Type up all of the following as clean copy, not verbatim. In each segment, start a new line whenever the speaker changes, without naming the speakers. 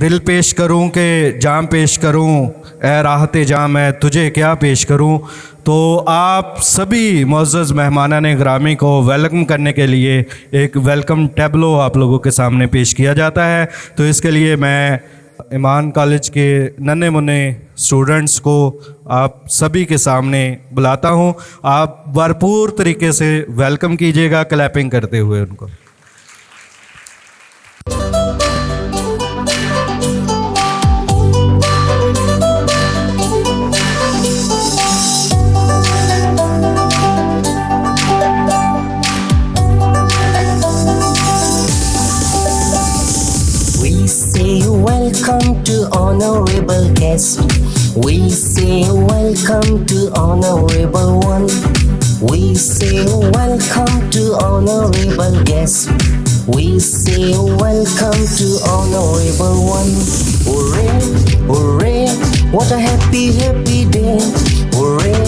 दिल पेश करूं कि जाम पेश करूं, ए राहते जाम मैं तुझे क्या पेश करूं। तो आप सभी मुअज़्ज़ज़ मेहमानान गिरामी को वेलकम करने के लिए एक वेलकम टैबलो आप लोगों के सामने पेश किया जाता है। तो इसके लिए मैं ईमान कॉलेज के नन्हे मुन्ने स्टूडेंट्स को आप सभी के सामने बुलाता हूं। आप भरपूर तरीके से वेलकम कीजिएगा क्लैपिंग करते हुए उनको।
Welcome to honorable guest. We say welcome to honorable one. We say welcome to honorable guest. We say welcome to honorable one. Hooray, hooray, what a happy, happy day. Hooray,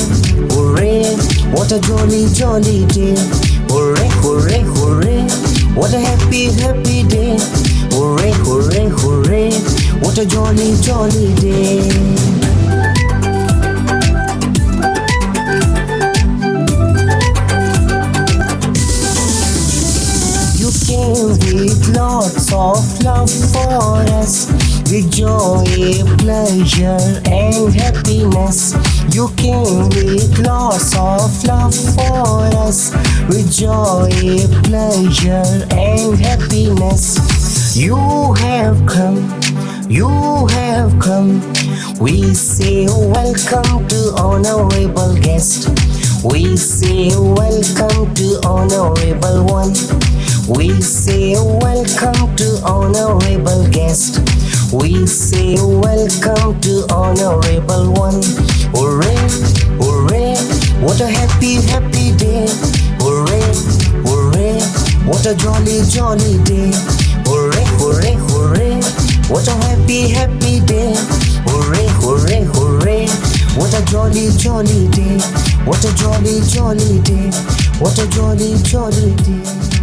hooray, what a jolly, jolly day. Hooray, hooray, hooray, what a happy, happy day. Hooray, hooray, hooray, what a jolly, jolly day. You came with lots of love for us, with joy, pleasure and happiness. You came with lots of love for us, with joy, pleasure and happiness. You have come, you have come. We say welcome to honorable guest. We say welcome to honorable one. We say welcome to honorable guest. We say welcome to honorable one. Hooray, hooray, what a happy, happy day. Hooray, hooray, what a jolly, jolly day. Hooray, hooray, hooray, what a happy, happy day. Hooray, hooray, hooray, what a jolly, jolly day. What a jolly, jolly day. What a jolly, jolly day.